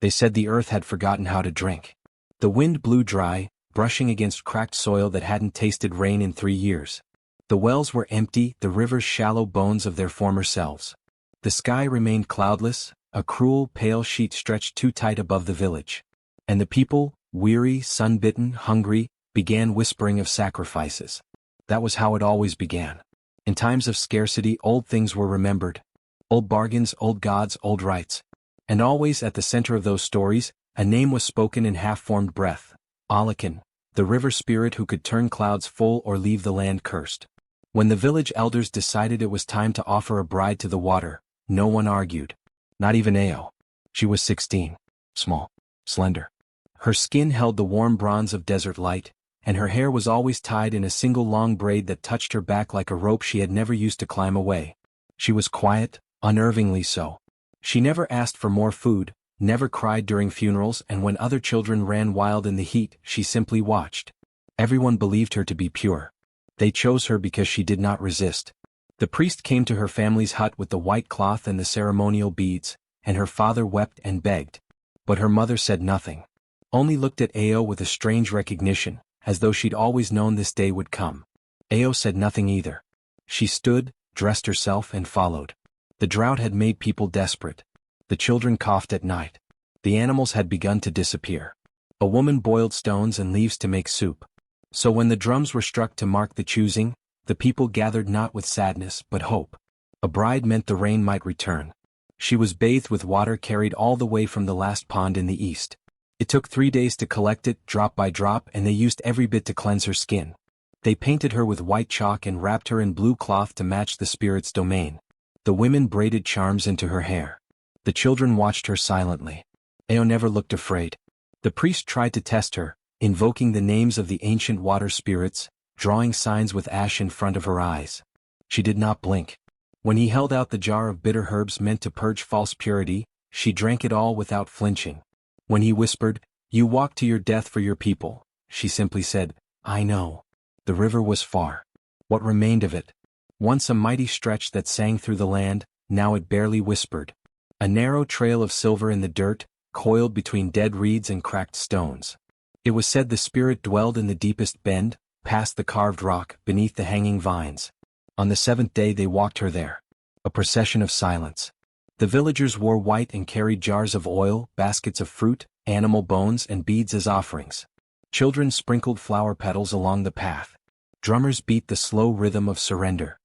They said the earth had forgotten how to drink. The wind blew dry, brushing against cracked soil that hadn't tasted rain in 3 years. The wells were empty, the rivers shallow bones of their former selves. The sky remained cloudless, a cruel, pale sheet stretched too tight above the village. And the people, weary, sun-bitten, hungry, began whispering of sacrifices. That was how it always began. In times of scarcity, old things were remembered. Old bargains, old gods, old rites. And always at the center of those stories, a name was spoken in half-formed breath. Alakan, the river spirit who could turn clouds full or leave the land cursed. When the village elders decided it was time to offer a bride to the water, no one argued. Not even Ao. She was 16. Small. Slender. Her skin held the warm bronze of desert light, and her hair was always tied in a single long braid that touched her back like a rope she had never used to climb away. She was quiet, unnervingly so. She never asked for more food, never cried during funerals, and when other children ran wild in the heat, she simply watched. Everyone believed her to be pure. They chose her because she did not resist. The priest came to her family's hut with the white cloth and the ceremonial beads, and her father wept and begged. But her mother said nothing. Only looked at Ao with a strange recognition, as though she'd always known this day would come. Ao said nothing either. She stood, dressed herself, and followed. The drought had made people desperate. The children coughed at night. The animals had begun to disappear. A woman boiled stones and leaves to make soup. So when the drums were struck to mark the choosing, the people gathered not with sadness but hope. A bride meant the rain might return. She was bathed with water carried all the way from the last pond in the east. It took 3 days to collect it, drop by drop, and they used every bit to cleanse her skin. They painted her with white chalk and wrapped her in blue cloth to match the spirit's domain. The women braided charms into her hair. The children watched her silently. Ao never looked afraid. The priest tried to test her, invoking the names of the ancient water spirits, drawing signs with ash in front of her eyes. She did not blink. When he held out the jar of bitter herbs meant to purge false purity, she drank it all without flinching. When he whispered, "You walk to your death for your people," she simply said, "I know." The river was far. What remained of it? Once a mighty stretch that sang through the land, now it barely whispered. A narrow trail of silver in the dirt, coiled between dead reeds and cracked stones. It was said the spirit dwelled in the deepest bend, past the carved rock, beneath the hanging vines. On the 7th day they walked her there. A procession of silence. The villagers wore white and carried jars of oil, baskets of fruit, animal bones, and beads as offerings. Children sprinkled flower petals along the path. Drummers beat the slow rhythm of surrender.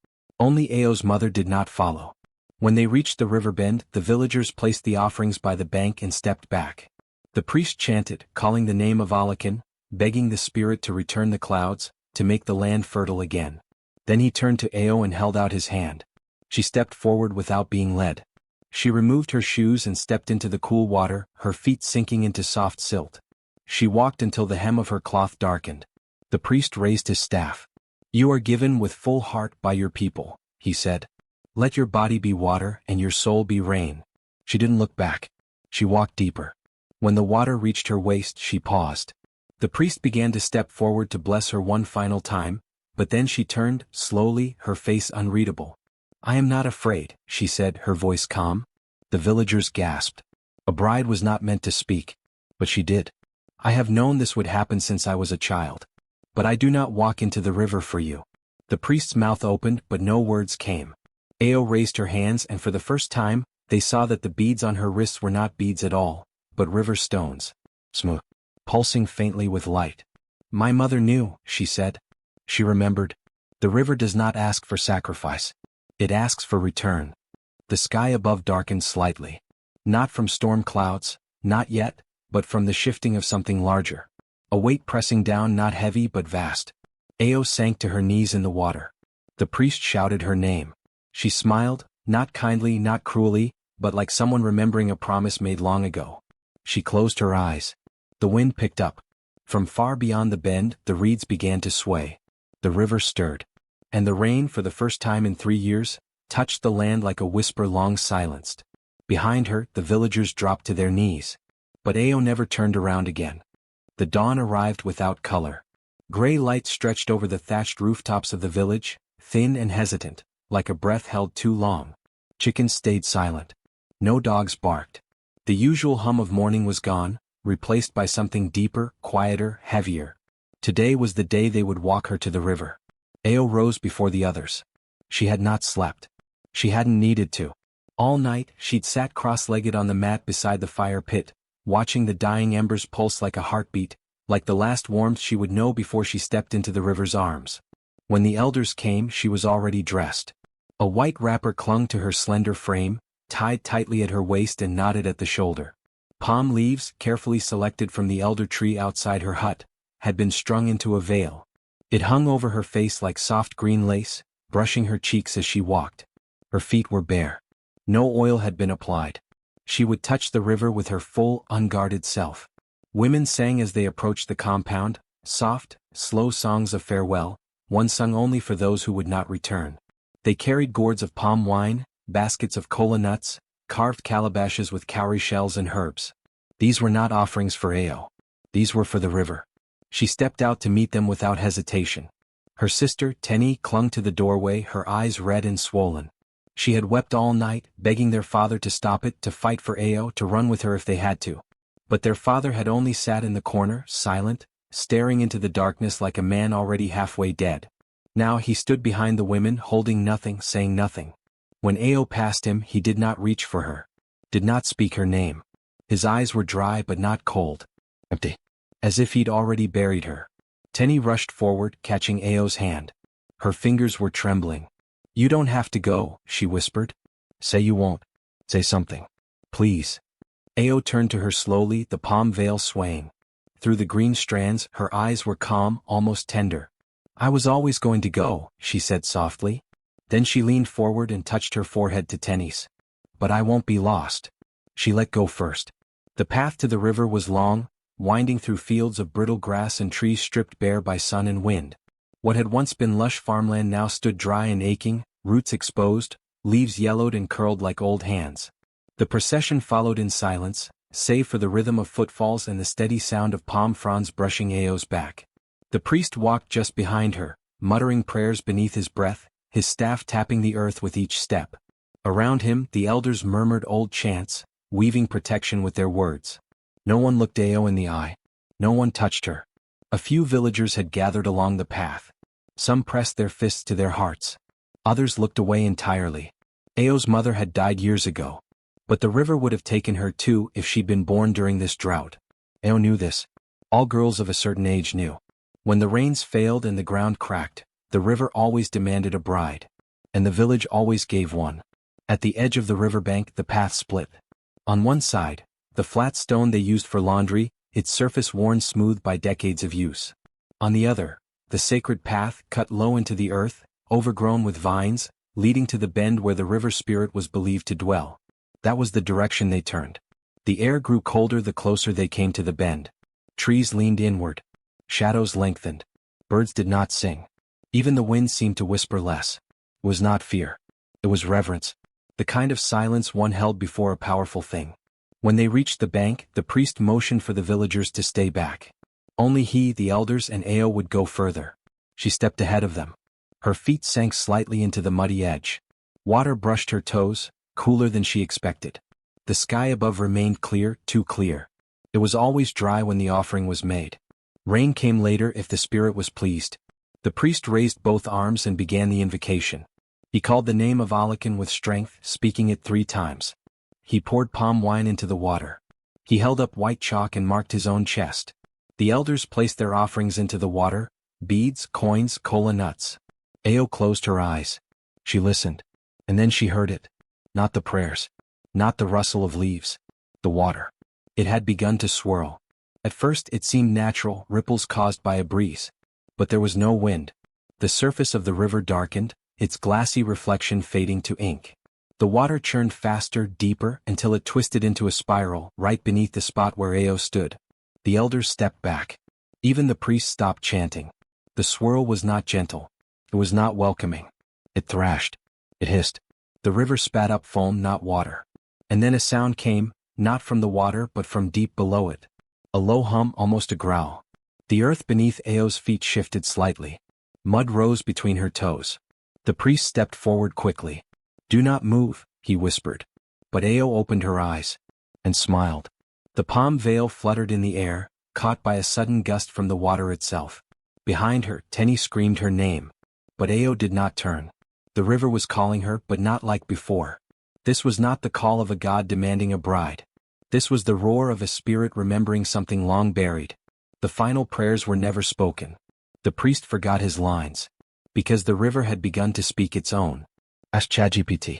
Only Ao's mother did not follow. When they reached the river bend, the villagers placed the offerings by the bank and stepped back. The priest chanted, calling the name of Alakan, begging the spirit to return the clouds, to make the land fertile again. Then he turned to Ao and held out his hand. She stepped forward without being led. She removed her shoes and stepped into the cool water, her feet sinking into soft silt. She walked until the hem of her cloth darkened. The priest raised his staff. "You are given with full heart by your people," he said. "Let your body be water and your soul be rain." She didn't look back. She walked deeper. When the water reached her waist, she paused. The priest began to step forward to bless her one final time, but then she turned, slowly, her face unreadable. "I am not afraid," she said, her voice calm. The villagers gasped. A bride was not meant to speak, but she did. "I have known this would happen since I was a child. But I do not walk into the river for you." The priest's mouth opened, but no words came. Ao raised her hands, and for the first time, they saw that the beads on her wrists were not beads at all, but river stones. Smooth. Pulsing faintly with light. "My mother knew," she said. She remembered. The river does not ask for sacrifice. It asks for return. The sky above darkened slightly. Not from storm clouds, not yet, but from the shifting of something larger. A weight pressing down, not heavy but vast. Ao sank to her knees in the water. The priest shouted her name. She smiled, not kindly, not cruelly, but like someone remembering a promise made long ago. She closed her eyes. The wind picked up. From far beyond the bend, the reeds began to sway. The river stirred. And the rain, for the first time in 3 years, touched the land like a whisper long silenced. Behind her, the villagers dropped to their knees. But Ao never turned around again. The dawn arrived without color. Gray light stretched over the thatched rooftops of the village, thin and hesitant, like a breath held too long. Chickens stayed silent. No dogs barked. The usual hum of morning was gone, replaced by something deeper, quieter, heavier. Today was the day they would walk her to the river. Ao rose before the others. She had not slept. She hadn't needed to. All night, she'd sat cross-legged on the mat beside the fire pit, watching the dying embers pulse like a heartbeat, like the last warmth she would know before she stepped into the river's arms. When the elders came, she was already dressed. A white wrapper clung to her slender frame, tied tightly at her waist and knotted at the shoulder. Palm leaves, carefully selected from the elder tree outside her hut, had been strung into a veil. It hung over her face like soft green lace, brushing her cheeks as she walked. Her feet were bare. No oil had been applied. She would touch the river with her full, unguarded self. Women sang as they approached the compound, soft, slow songs of farewell, one sung only for those who would not return. They carried gourds of palm wine, baskets of kola nuts, carved calabashes with cowrie shells and herbs. These were not offerings for Ao. These were for the river. She stepped out to meet them without hesitation. Her sister, Tenny, clung to the doorway, her eyes red and swollen. She had wept all night, begging their father to stop it, to fight for Ao, to run with her if they had to. But their father had only sat in the corner, silent, staring into the darkness like a man already halfway dead. Now he stood behind the women, holding nothing, saying nothing. When Ao passed him, he did not reach for her, did not speak her name. His eyes were dry but not cold. Empty. As if he'd already buried her. Tenny rushed forward, catching Ao's hand. Her fingers were trembling. "You don't have to go," she whispered. "Say you won't. Say something. Please." Ao turned to her slowly, the palm veil swaying. Through the green strands, her eyes were calm, almost tender. "I was always going to go," she said softly. Then she leaned forward and touched her forehead to Tenny's. "But I won't be lost." She let go first. The path to the river was long, winding through fields of brittle grass and trees stripped bare by sun and wind. What had once been lush farmland now stood dry and aching, roots exposed, leaves yellowed and curled like old hands. The procession followed in silence, save for the rhythm of footfalls and the steady sound of palm fronds brushing Ao's back. The priest walked just behind her, muttering prayers beneath his breath, his staff tapping the earth with each step. Around him, the elders murmured old chants, weaving protection with their words. No one looked Ao in the eye. No one touched her. A few villagers had gathered along the path. Some pressed their fists to their hearts. Others looked away entirely. Ao's mother had died years ago. But the river would have taken her too if she'd been born during this drought. Ao knew this. All girls of a certain age knew. When the rains failed and the ground cracked, the river always demanded a bride. And the village always gave one. At the edge of the riverbank, the path split. On one side, the flat stone they used for laundry, its surface worn smooth by decades of use. On the other, the sacred path cut low into the earth, overgrown with vines, leading to the bend where the river spirit was believed to dwell. That was the direction they turned. The air grew colder the closer they came to the bend. Trees leaned inward. Shadows lengthened. Birds did not sing. Even the wind seemed to whisper less. It was not fear. It was reverence. The kind of silence one held before a powerful thing. When they reached the bank, the priest motioned for the villagers to stay back. Only he, the elders, and Ao would go further. She stepped ahead of them. Her feet sank slightly into the muddy edge. Water brushed her toes, cooler than she expected. The sky above remained clear, too clear. It was always dry when the offering was made. Rain came later if the spirit was pleased. The priest raised both arms and began the invocation. He called the name of Alakan with strength, speaking it 3 times. He poured palm wine into the water. He held up white chalk and marked his own chest. The elders placed their offerings into the water, beads, coins, kola nuts. Ao closed her eyes. She listened. And then she heard it. Not the prayers. Not the rustle of leaves. The water. It had begun to swirl. At first it seemed natural, ripples caused by a breeze. But there was no wind. The surface of the river darkened, its glassy reflection fading to ink. The water churned faster, deeper, until it twisted into a spiral, right beneath the spot where Ao stood. The elders stepped back. Even the priest stopped chanting. The swirl was not gentle. It was not welcoming. It thrashed. It hissed. The river spat up foam, not water. And then a sound came, not from the water but from deep below it. A low hum, almost a growl. The earth beneath Ao's feet shifted slightly. Mud rose between her toes. The priest stepped forward quickly. "Do not move," he whispered. But Ao opened her eyes. and smiled. The palm veil fluttered in the air, caught by a sudden gust from the water itself. Behind her, Tenny screamed her name. But Ao did not turn. The river was calling her, but not like before. This was not the call of a god demanding a bride. This was the roar of a spirit remembering something long buried. The final prayers were never spoken. The priest forgot his lines. Because the river had begun to speak its own. Ask ChatGPT.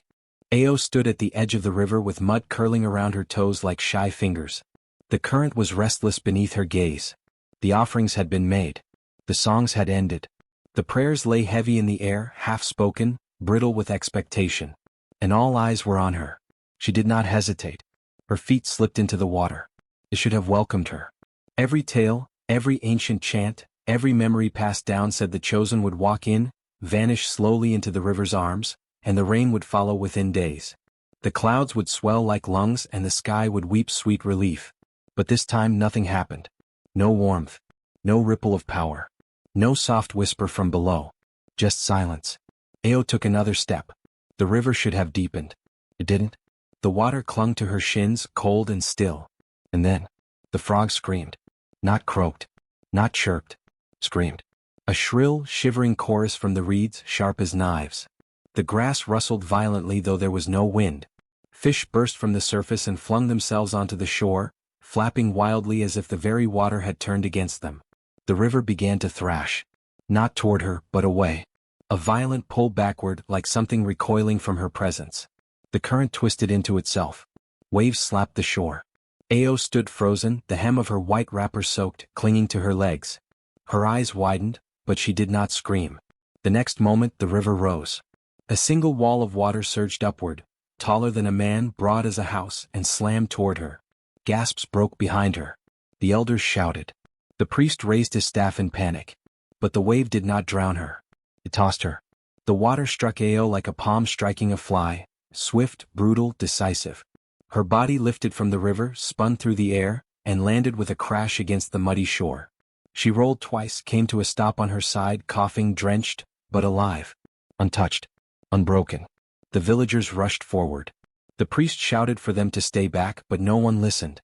Ao stood at the edge of the river with mud curling around her toes like shy fingers. The current was restless beneath her gaze. The offerings had been made. The songs had ended. The prayers lay heavy in the air, half-spoken, brittle with expectation. And all eyes were on her. She did not hesitate. Her feet slipped into the water. It should have welcomed her. Every tale, every ancient chant, every memory passed down said the chosen would walk in, vanish slowly into the river's arms, and the rain would follow within days. The clouds would swell like lungs and the sky would weep sweet relief. But this time nothing happened. No warmth. No ripple of power. No soft whisper from below. Just silence. Ao took another step. The river should have deepened. It didn't. The water clung to her shins, cold and still. And then, the frog screamed. Not croaked. Not chirped. Screamed. A shrill, shivering chorus from the reeds, sharp as knives. The grass rustled violently though there was no wind. Fish burst from the surface and flung themselves onto the shore, flapping wildly as if the very water had turned against them. The river began to thrash. Not toward her, but away. A violent pull backward like something recoiling from her presence. The current twisted into itself. Waves slapped the shore. Ao stood frozen, the hem of her white wrapper soaked, clinging to her legs. Her eyes widened, but she did not scream. The next moment the river rose. A single wall of water surged upward, taller than a man, broad as a house, and slammed toward her. Gasps broke behind her. The elders shouted. The priest raised his staff in panic. But the wave did not drown her. It tossed her. The water struck Ao like a palm striking a fly, swift, brutal, decisive. Her body lifted from the river, spun through the air, and landed with a crash against the muddy shore. She rolled twice, came to a stop on her side, coughing, drenched, but alive. Untouched. Unbroken. The villagers rushed forward. The priest shouted for them to stay back, but no one listened.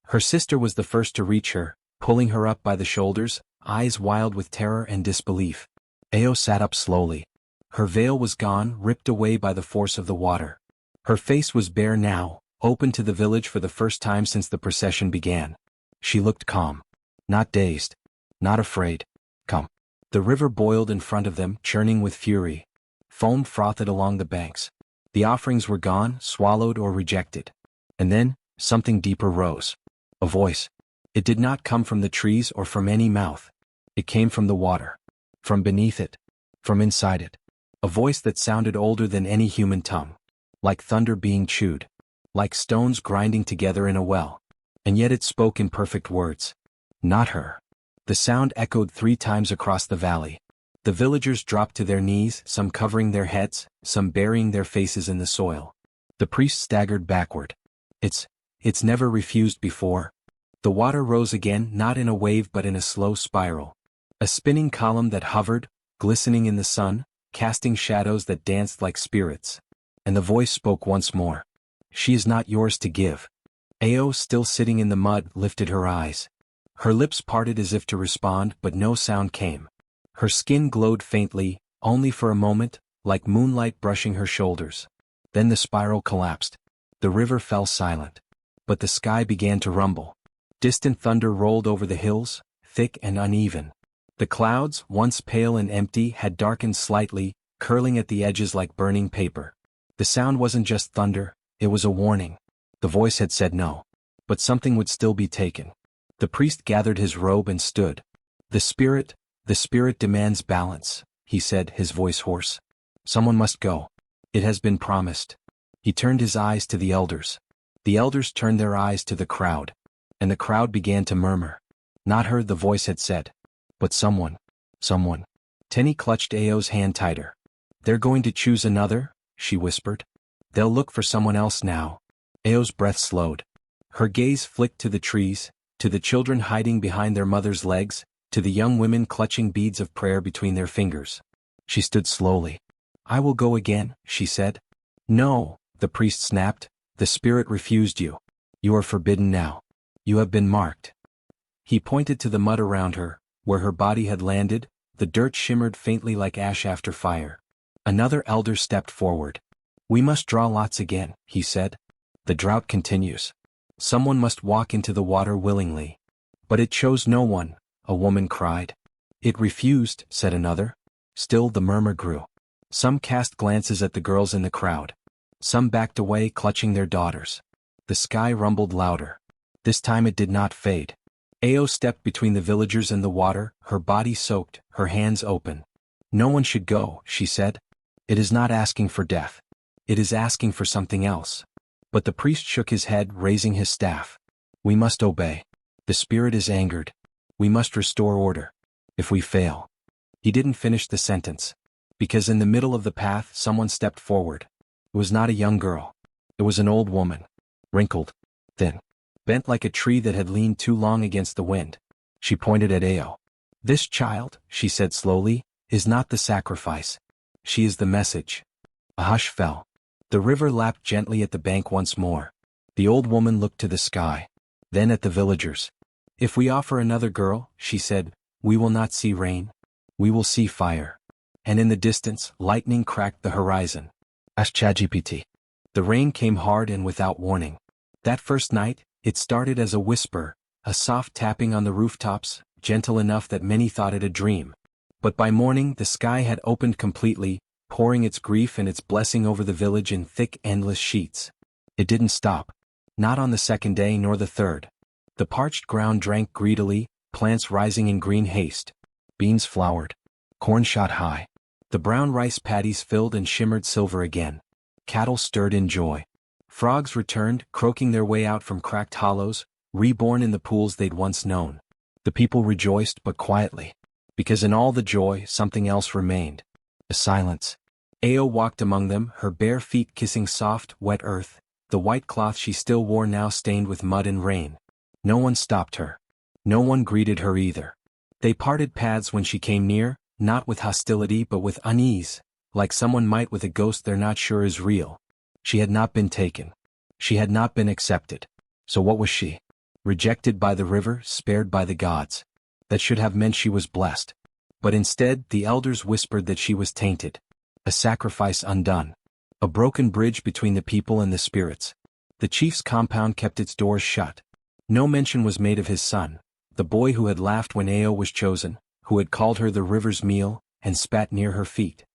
Her sister was the first to reach her, pulling her up by the shoulders, eyes wild with terror and disbelief. Ao sat up slowly. Her veil was gone, ripped away by the force of the water. Her face was bare now, open to the village for the first time since the procession began. She looked calm. Not dazed. Not afraid. Calm. The river boiled in front of them, churning with fury. Foam frothed along the banks. The offerings were gone, swallowed or rejected. And then, something deeper rose. A voice. It did not come from the trees or from any mouth. It came from the water. From beneath it. From inside it. A voice that sounded older than any human tongue. Like thunder being chewed. Like stones grinding together in a well. And yet it spoke in perfect words. Not her. The sound echoed 3 times across the valley. The villagers dropped to their knees, some covering their heads, some burying their faces in the soil. The priest staggered backward. It's never refused before. The water rose again, not in a wave but in a slow spiral. A spinning column that hovered, glistening in the sun, casting shadows that danced like spirits. And the voice spoke once more. She is not yours to give. Ao, still sitting in the mud, lifted her eyes. Her lips parted as if to respond, but no sound came. Her skin glowed faintly, only for a moment, like moonlight brushing her shoulders. Then the spiral collapsed. The river fell silent. But the sky began to rumble. Distant thunder rolled over the hills, thick and uneven. The clouds, once pale and empty, had darkened slightly, curling at the edges like burning paper. The sound wasn't just thunder, it was a warning. The voice had said no. But something would still be taken. The priest gathered his robe and stood. The spirit demands balance, he said, his voice hoarse. Someone must go. It has been promised. He turned his eyes to the elders. The elders turned their eyes to the crowd. And the crowd began to murmur. Not her, the voice had said. But someone. Tenny clutched Ao's hand tighter. They're going to choose another, she whispered. They'll look for someone else now. Ao's breath slowed. Her gaze flicked to the trees, to the children hiding behind their mother's legs, to the young women clutching beads of prayer between their fingers. She stood slowly. I will go again, she said. No, the priest snapped. The spirit refused you. You are forbidden now. You have been marked. He pointed to the mud around her, where her body had landed. The dirt shimmered faintly like ash after fire. Another elder stepped forward. We must draw lots again, he said. The drought continues. Someone must walk into the water willingly. But it chose no one, a woman cried. It refused, said another. Still the murmur grew. Some cast glances at the girls in the crowd. Some backed away clutching their daughters. The sky rumbled louder. This time it did not fade. Ao stepped between the villagers and the water, her body soaked, her hands open. No one should go, she said. It is not asking for death. It is asking for something else. But the priest shook his head, raising his staff. We must obey. The spirit is angered. We must restore order. If we fail. He didn't finish the sentence. Because in the middle of the path someone stepped forward. It was not a young girl. It was an old woman. Wrinkled. Thin. Bent like a tree that had leaned too long against the wind. She pointed at Ao. This child, she said slowly, is not the sacrifice. She is the message. A hush fell. The river lapped gently at the bank once more. The old woman looked to the sky. Then at the villagers. If we offer another girl, she said, we will not see rain. We will see fire. And in the distance, lightning cracked the horizon. Ask ChatGPT. The rain came hard and without warning. That first night, it started as a whisper, a soft tapping on the rooftops, gentle enough that many thought it a dream. But by morning the sky had opened completely, pouring its grief and its blessing over the village in thick, endless sheets. It didn't stop. Not on the second day nor the third. The parched ground drank greedily, plants rising in green haste. Beans flowered. Corn shot high. The brown rice paddies filled and shimmered silver again. Cattle stirred in joy. Frogs returned, croaking their way out from cracked hollows, reborn in the pools they'd once known. The people rejoiced but quietly. Because in all the joy, something else remained. A silence. Ao walked among them, her bare feet kissing soft, wet earth, the white cloth she still wore now stained with mud and rain. No one stopped her. No one greeted her either. They parted paths when she came near, not with hostility but with unease, like someone might with a ghost they're not sure is real. She had not been taken. She had not been accepted. So what was she? Rejected by the river, spared by the gods. That should have meant she was blessed. But instead, the elders whispered that she was tainted. A sacrifice undone. A broken bridge between the people and the spirits. The chief's compound kept its doors shut. No mention was made of his son, the boy who had laughed when Ao was chosen, who had called her the river's meal, and spat near her feet.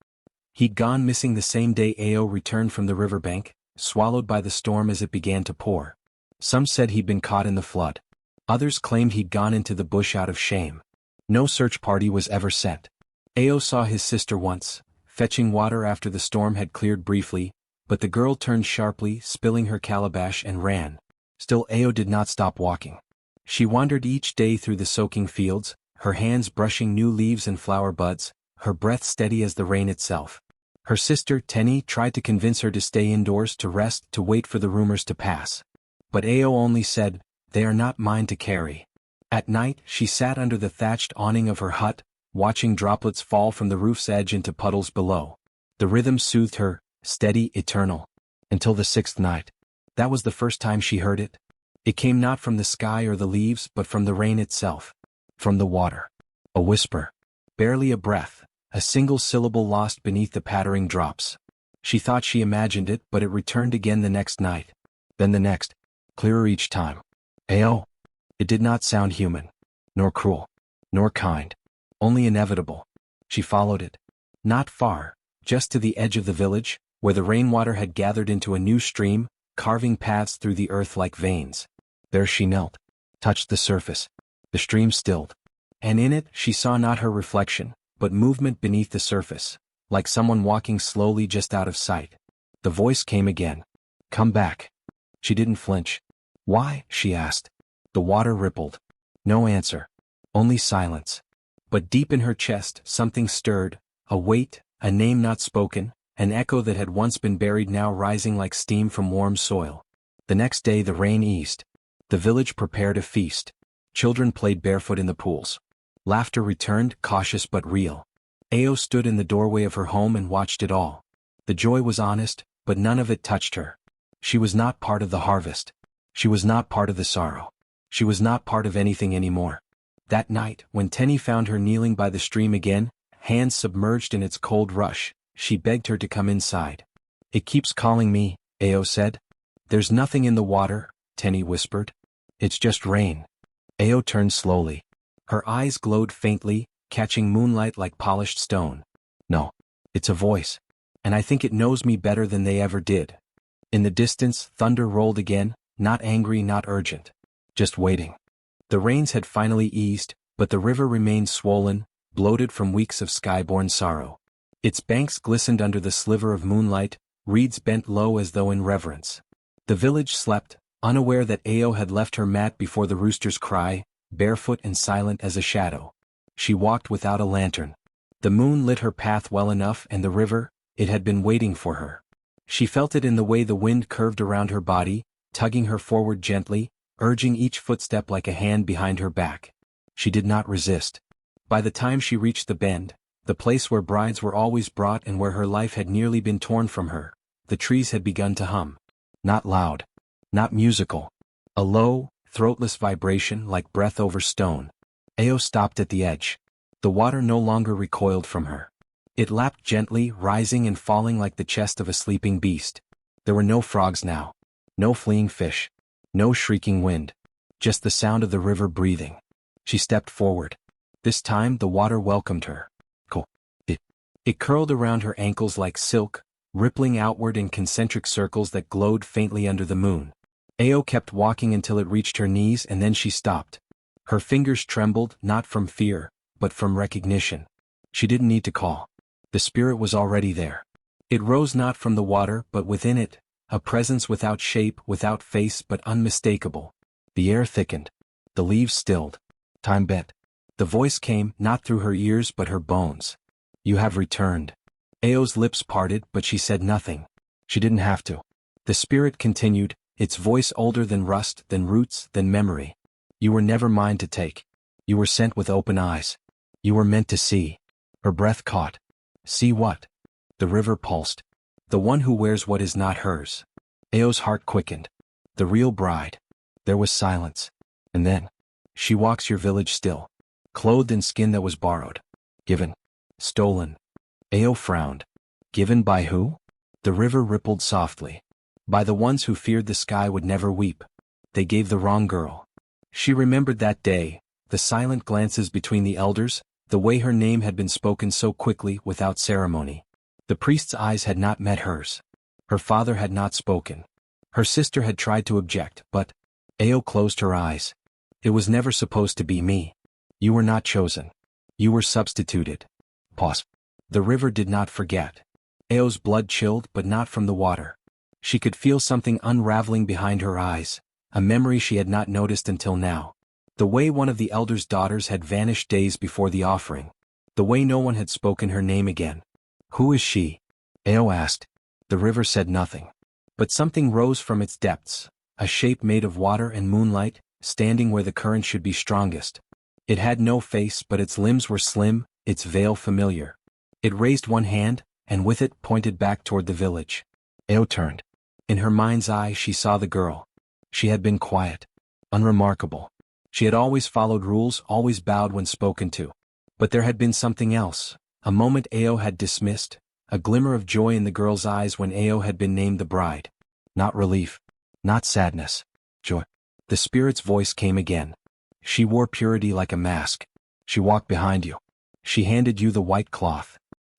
He'd gone missing the same day Ao returned from the riverbank, swallowed by the storm as it began to pour. Some said he'd been caught in the flood. Others claimed he'd gone into the bush out of shame. No search party was ever sent. Ao saw his sister once, fetching water after the storm had cleared briefly, but the girl turned sharply, spilling her calabash and ran. Still Ao did not stop walking. She wandered each day through the soaking fields, her hands brushing new leaves and flower buds, her breath steady as the rain itself. Her sister, Tenny, tried to convince her to stay indoors, to rest, to wait for the rumors to pass. But Ao only said, "They are not mine to carry." At night, she sat under the thatched awning of her hut, watching droplets fall from the roof's edge into puddles below. The rhythm soothed her, steady, eternal. Until the sixth night. That was the first time she heard it. It came not from the sky or the leaves but from the rain itself. From the water. A whisper. Barely a breath. A single syllable lost beneath the pattering drops. She thought she imagined it, but it returned again the next night. Then the next. Clearer each time. Ao. It did not sound human. Nor cruel. Nor kind. Only inevitable. She followed it. Not far. Just to the edge of the village, where the rainwater had gathered into a new stream, carving paths through the earth like veins. There she knelt. Touched the surface. The stream stilled. And in it she saw not her reflection, but movement beneath the surface, like someone walking slowly just out of sight. The voice came again. "Come back." She didn't flinch. "Why?" she asked. The water rippled. No answer. Only silence. But deep in her chest something stirred, a weight, a name not spoken, an echo that had once been buried now rising like steam from warm soil. The next day the rain eased. The village prepared a feast. Children played barefoot in the pools. Laughter returned, cautious but real. Ao stood in the doorway of her home and watched it all. The joy was honest, but none of it touched her. She was not part of the harvest. She was not part of the sorrow. She was not part of anything anymore. That night, when Tenny found her kneeling by the stream again, hands submerged in its cold rush, she begged her to come inside. "It keeps calling me," Ao said. "There's nothing in the water," Tenny whispered. "It's just rain." Ao turned slowly. Her eyes glowed faintly, catching moonlight like polished stone. "No. It's a voice. And I think it knows me better than they ever did." In the distance, thunder rolled again, not angry, not urgent. Just waiting. The rains had finally eased, but the river remained swollen, bloated from weeks of sky-born sorrow. Its banks glistened under the sliver of moonlight, reeds bent low as though in reverence. The village slept, unaware that Ao had left her mat before the rooster's cry, barefoot and silent as a shadow. She walked without a lantern. The moon lit her path well enough, and the river, it had been waiting for her. She felt it in the way the wind curved around her body, tugging her forward gently, urging each footstep like a hand behind her back. She did not resist. By the time she reached the bend, the place where brides were always brought and where her life had nearly been torn from her, the trees had begun to hum. Not loud. Not musical. A low, throatless vibration like breath over stone. Ao stopped at the edge. The water no longer recoiled from her. It lapped gently, rising and falling like the chest of a sleeping beast. There were no frogs now. No fleeing fish. No shrieking wind. Just the sound of the river breathing. She stepped forward. This time the water welcomed her. It curled around her ankles like silk, rippling outward in concentric circles that glowed faintly under the moon. Ao kept walking until it reached her knees, and then she stopped. Her fingers trembled, not from fear, but from recognition. She didn't need to call. The spirit was already there. It rose not from the water but within it, a presence without shape, without face but unmistakable. The air thickened. The leaves stilled. Time bent. The voice came, not through her ears but her bones. "You have returned." Ao's lips parted, but she said nothing. She didn't have to. The spirit continued, its voice older than rust, than roots, than memory. "You were never mine to take. You were sent with open eyes. You were meant to see." Her breath caught. "See what?" The river pulsed. "The one who wears what is not hers." Ao's heart quickened. The real bride. There was silence. And then, "She walks your village still. Clothed in skin that was borrowed. Given. Stolen." Ao frowned. Given by who? The river rippled softly. By the ones who feared the sky would never weep. They gave the wrong girl. She remembered that day, the silent glances between the elders, the way her name had been spoken so quickly, without ceremony. The priest's eyes had not met hers. Her father had not spoken. Her sister had tried to object, but Ao closed her eyes. "It was never supposed to be me. You were not chosen. You were substituted." Pause. The river did not forget. Ao's blood chilled, but not from the water. She could feel something unraveling behind her eyes, a memory she had not noticed until now. The way one of the elders' daughters had vanished days before the offering. The way no one had spoken her name again. "Who is she?" Ao asked. The river said nothing. But something rose from its depths, a shape made of water and moonlight, standing where the current should be strongest. It had no face, but its limbs were slim, its veil familiar. It raised one hand, and with it pointed back toward the village. Ao turned. In her mind's eye she saw the girl. She had been quiet, unremarkable. She had always followed rules, always bowed when spoken to. But there had been something else, a moment Ao had dismissed, a glimmer of joy in the girl's eyes when Ao had been named the bride. Not relief. Not sadness. Joy. The spirit's voice came again. "She wore purity like a mask. She walked behind you. She handed you the white cloth."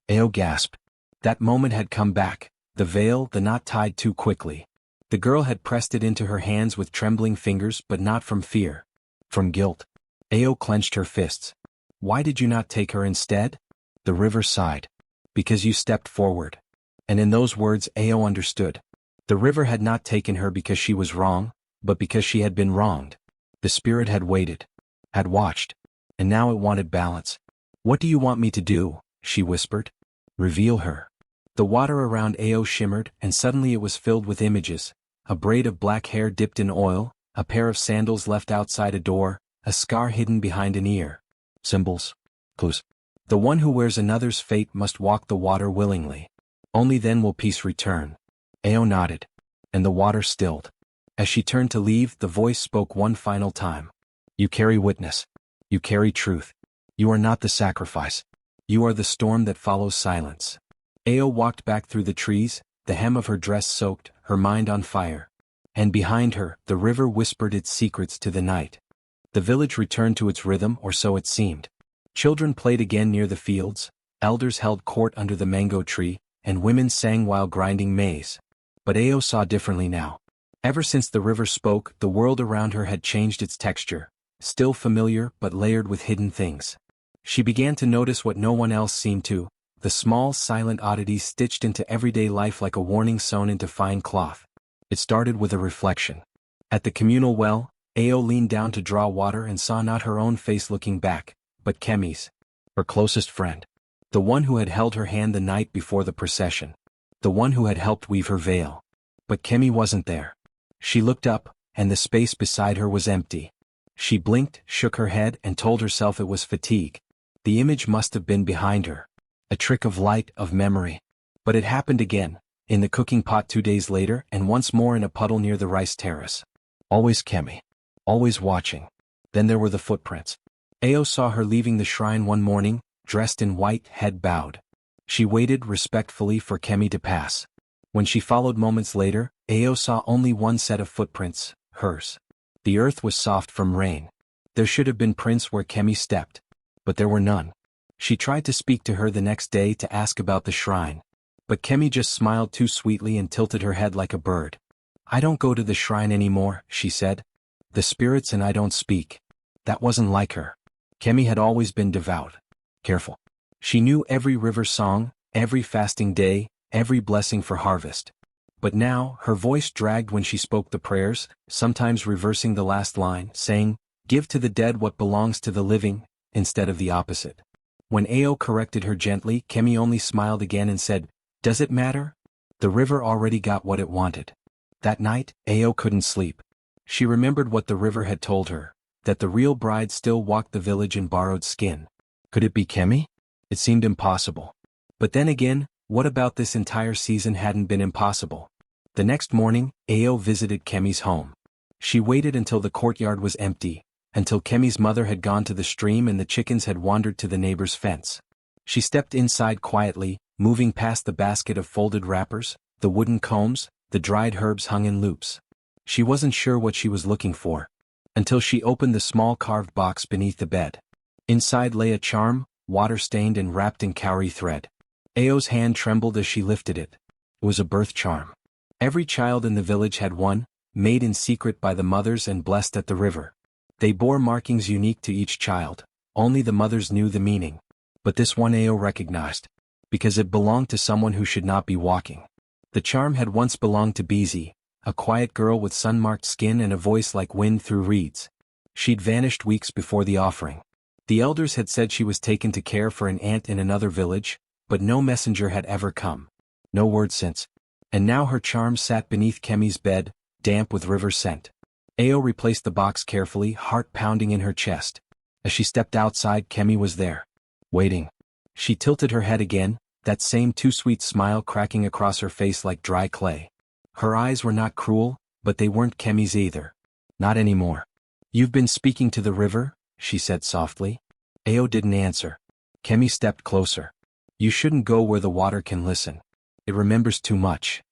Ao gasped. That moment had come back, the veil, the knot tied too quickly. The girl had pressed it into her hands with trembling fingers, but not from fear. From guilt. Ao clenched her fists. "Why did you not take her instead?" The river sighed. "Because you stepped forward." And in those words Ao understood. The river had not taken her because she was wrong, but because she had been wronged. The spirit had waited. Had watched. And now it wanted balance. "What do you want me to do?" she whispered. "Reveal her." The water around Ao shimmered, and suddenly it was filled with images. A braid of black hair dipped in oil, a pair of sandals left outside a door, a scar hidden behind an ear. Symbols. Clues. The one who wears another's fate must walk the water willingly. Only then will peace return. Ao nodded. And the water stilled. As she turned to leave, the voice spoke one final time. You carry witness. You carry truth. You are not the sacrifice. You are the storm that follows silence. Ao walked back through the trees, the hem of her dress soaked, her mind on fire. And behind her, the river whispered its secrets to the night. The village returned to its rhythm, or so it seemed. Children played again near the fields, elders held court under the mango tree, and women sang while grinding maize. But Ao saw differently now. Ever since the river spoke, the world around her had changed its texture, still familiar but layered with hidden things. She began to notice what no one else seemed to, the small silent oddities stitched into everyday life like a warning sewn into fine cloth. It started with a reflection. At the communal well, Ao leaned down to draw water and saw not her own face looking back, but Kemi's, her closest friend. The one who had held her hand the night before the procession. The one who had helped weave her veil. But Kemi wasn't there. She looked up, and the space beside her was empty. She blinked, shook her head, and told herself it was fatigue. The image must have been behind her. A trick of light, of memory. But it happened again, in the cooking pot 2 days later, and once more in a puddle near the rice terrace. Always Kemi. Always watching. Then there were the footprints. Ao saw her leaving the shrine one morning, dressed in white, head bowed. She waited respectfully for Kemi to pass. When she followed moments later, Ao saw only one set of footprints, hers. The earth was soft from rain. There should have been prints where Kemi stepped. But there were none. She tried to speak to her the next day to ask about the shrine. But Kemi just smiled too sweetly and tilted her head like a bird. I don't go to the shrine anymore, she said. The spirits and I don't speak. That wasn't like her. Kemi had always been devout. Careful. She knew every river song, every fasting day, every blessing for harvest. But now, her voice dragged when she spoke the prayers, sometimes reversing the last line, saying, "Give to the dead what belongs to the living," instead of the opposite. When Ao corrected her gently, Kemi only smiled again and said, "Does it matter? The river already got what it wanted." That night, Ao couldn't sleep. She remembered what the river had told her, that the real bride still walked the village in borrowed skin. Could it be Kemi? It seemed impossible. But then again, what about this entire season hadn't been impossible? The next morning, Ao visited Kemi's home. She waited until the courtyard was empty, until Kemi's mother had gone to the stream and the chickens had wandered to the neighbor's fence. She stepped inside quietly, moving past the basket of folded wrappers, the wooden combs, the dried herbs hung in loops. She wasn't sure what she was looking for, until she opened the small carved box beneath the bed. Inside lay a charm, water-stained and wrapped in cowrie thread. Ao's hand trembled as she lifted it. It was a birth charm. Every child in the village had one, made in secret by the mothers and blessed at the river. They bore markings unique to each child, only the mothers knew the meaning. But this one Ao recognized, because it belonged to someone who should not be walking. The charm had once belonged to Beezy, a quiet girl with sun-marked skin and a voice like wind through reeds. She'd vanished weeks before the offering. The elders had said she was taken to care for an aunt in another village, but no messenger had ever come. No word since. And now her charm sat beneath Kemi's bed, damp with river scent. Ao replaced the box carefully, heart pounding in her chest. As she stepped outside, Kemi was there. Waiting. She tilted her head again, that same too-sweet smile cracking across her face like dry clay. Her eyes were not cruel, but they weren't Kemi's either. Not anymore. "You've been speaking to the river?" she said softly. Ao didn't answer. Kemi stepped closer. "You shouldn't go where the water can listen. It remembers too much."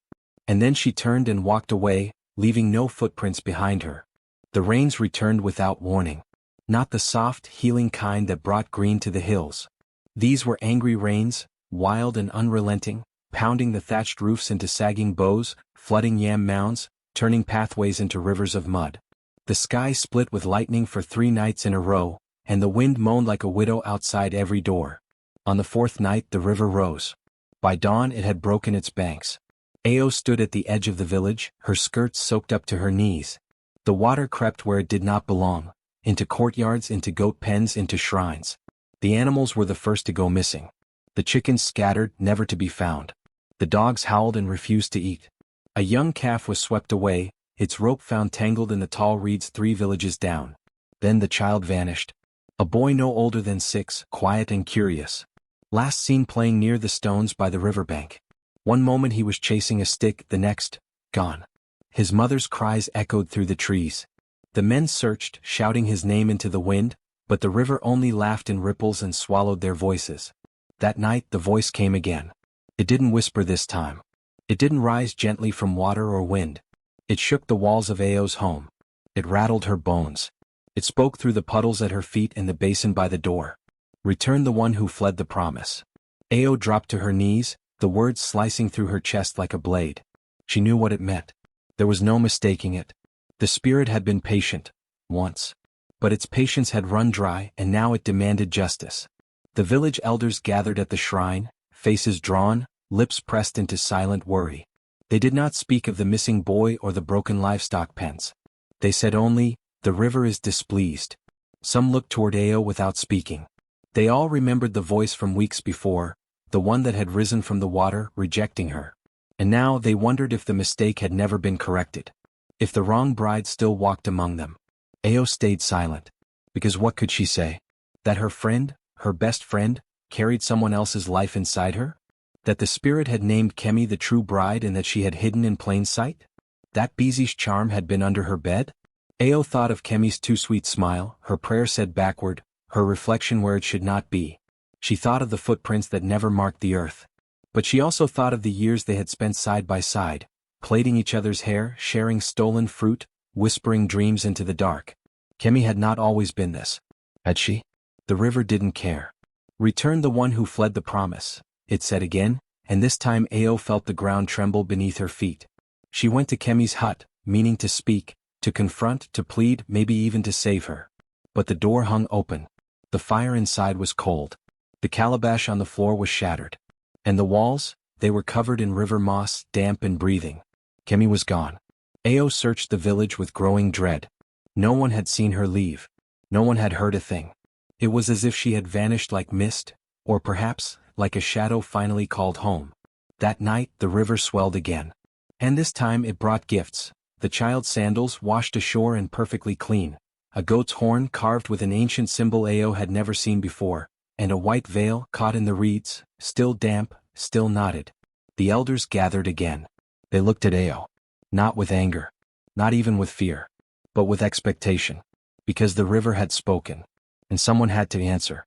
And then she turned and walked away, leaving no footprints behind her. The rains returned without warning. Not the soft, healing kind that brought green to the hills. These were angry rains, wild and unrelenting, pounding the thatched roofs into sagging bows, flooding yam mounds, turning pathways into rivers of mud. The sky split with lightning for 3 nights in a row, and the wind moaned like a widow outside every door. On the 4th night the river rose. By dawn it had broken its banks. Ao stood at the edge of the village, her skirts soaked up to her knees. The water crept where it did not belong, into courtyards, into goat pens, into shrines. The animals were the first to go missing. The chickens scattered, never to be found. The dogs howled and refused to eat. A young calf was swept away, its rope found tangled in the tall reeds 3 villages down. Then the child vanished. A boy no older than 6, quiet and curious. Last seen playing near the stones by the riverbank. One moment he was chasing a stick, the next, gone. His mother's cries echoed through the trees. The men searched, shouting his name into the wind, but the river only laughed in ripples and swallowed their voices. That night the voice came again. It didn't whisper this time. It didn't rise gently from water or wind. It shook the walls of Ao's home. It rattled her bones. It spoke through the puddles at her feet and the basin by the door. Return the one who fled the promise. Ao dropped to her knees, the words slicing through her chest like a blade. She knew what it meant. There was no mistaking it. The spirit had been patient, once. But its patience had run dry, and now it demanded justice. The village elders gathered at the shrine, faces drawn, lips pressed into silent worry. They did not speak of the missing boy or the broken livestock pens. They said only, "The river is displeased." Some looked toward Ao without speaking. They all remembered the voice from weeks before, the one that had risen from the water, rejecting her. And now they wondered if the mistake had never been corrected. If the wrong bride still walked among them. Ao stayed silent. Because what could she say? That her friend, her best friend, carried someone else's life inside her? That the spirit had named Kemi the true bride and that she had hidden in plain sight? That Bizi's charm had been under her bed? Ao thought of Kemi's too sweet smile, her prayer said backward, her reflection where it should not be. She thought of the footprints that never marked the earth. But she also thought of the years they had spent side by side, plaiting each other's hair, sharing stolen fruit, whispering dreams into the dark. Kemi had not always been this. Had she? The river didn't care. Return the one who fled the promise, it said again, and this time Ao felt the ground tremble beneath her feet. She went to Kemi's hut, meaning to speak, to confront, to plead, maybe even to save her. But the door hung open. The fire inside was cold. The calabash on the floor was shattered. And the walls, they were covered in river moss, damp and breathing. Kemi was gone. Ao searched the village with growing dread. No one had seen her leave. No one had heard a thing. It was as if she had vanished like mist, or perhaps, like a shadow finally called home. That night the river swelled again. And this time it brought gifts. The child's sandals washed ashore and perfectly clean. A goat's horn carved with an ancient symbol Ao had never seen before, and a white veil caught in the reeds, still damp, still knotted. The elders gathered again. They looked at Ao. Not with anger. Not even with fear. But with expectation. Because the river had spoken. And someone had to answer.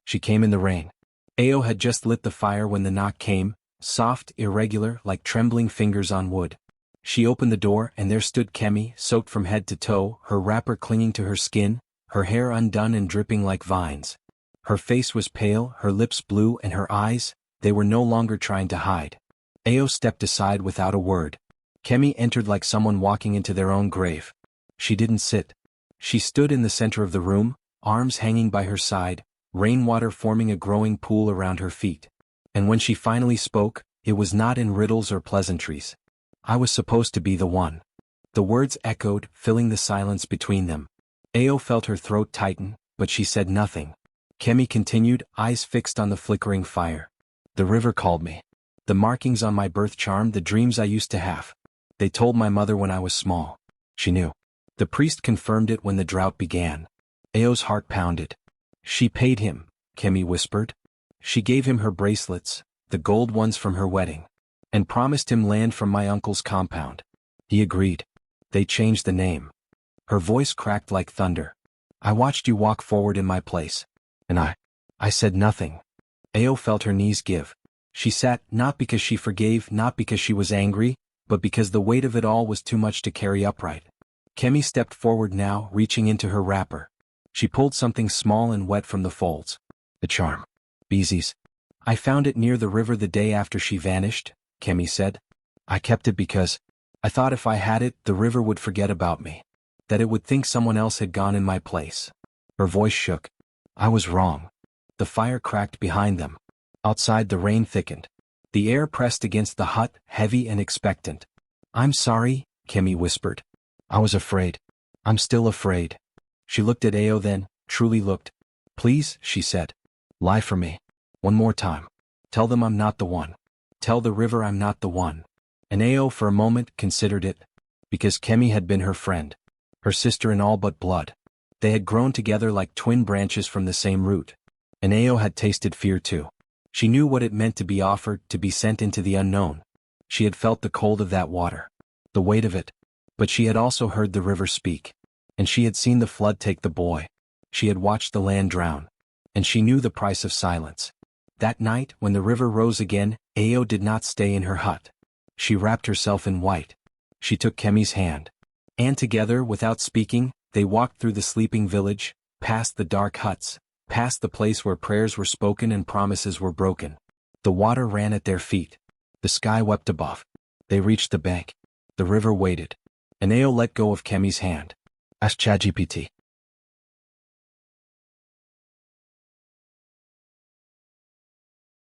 She came in the rain. Ao had just lit the fire when the knock came, soft, irregular, like trembling fingers on wood. She opened the door and there stood Kemi, soaked from head to toe, her wrapper clinging to her skin, her hair undone and dripping like vines. Her face was pale, her lips blue, and her eyes, they were no longer trying to hide. Ao stepped aside without a word. Kemi entered like someone walking into their own grave. She didn't sit. She stood in the center of the room, arms hanging by her side, rainwater forming a growing pool around her feet. And when she finally spoke, it was not in riddles or pleasantries. I was supposed to be the one. The words echoed, filling the silence between them. Ao felt her throat tighten, but she said nothing. Kemi continued, eyes fixed on the flickering fire. The river called me. The markings on my birth charm, the dreams I used to have. They told my mother when I was small. She knew. The priest confirmed it when the drought began. Ao's heart pounded. She paid him, Kemi whispered. She gave him her bracelets, the gold ones from her wedding, and promised him land from my uncle's compound. He agreed. They changed the name. Her voice cracked like thunder. I watched you walk forward in my place. And I said nothing. Ao felt her knees give. She sat, not because she forgave, not because she was angry, but because the weight of it all was too much to carry upright. Kemi stepped forward now, reaching into her wrapper. She pulled something small and wet from the folds. The charm. Bizi's. I found it near the river the day after she vanished, Kemi said. I kept it because I thought if I had it, the river would forget about me. That it would think someone else had gone in my place. Her voice shook. I was wrong. The fire cracked behind them. Outside the rain thickened. The air pressed against the hut, heavy and expectant. I'm sorry, Kemi whispered. I was afraid. I'm still afraid. She looked at Ao then, truly looked. Please, she said. Lie for me. One more time. Tell them I'm not the one. Tell the river I'm not the one. And Ao for a moment considered it. Because Kemi had been her friend. Her sister in all but blood. They had grown together like twin branches from the same root. And Ao had tasted fear too. She knew what it meant to be offered, to be sent into the unknown. She had felt the cold of that water. The weight of it. But she had also heard the river speak. And she had seen the flood take the boy. She had watched the land drown. And she knew the price of silence. That night, when the river rose again, Ao did not stay in her hut. She wrapped herself in white. She took Kemi's hand. And together, without speaking, they walked through the sleeping village, past the dark huts, past the place where prayers were spoken and promises were broken. The water ran at their feet. The sky wept above. They reached the bank. The river waited. And Ao let go of Kemi's hand. Ask ChatGPT.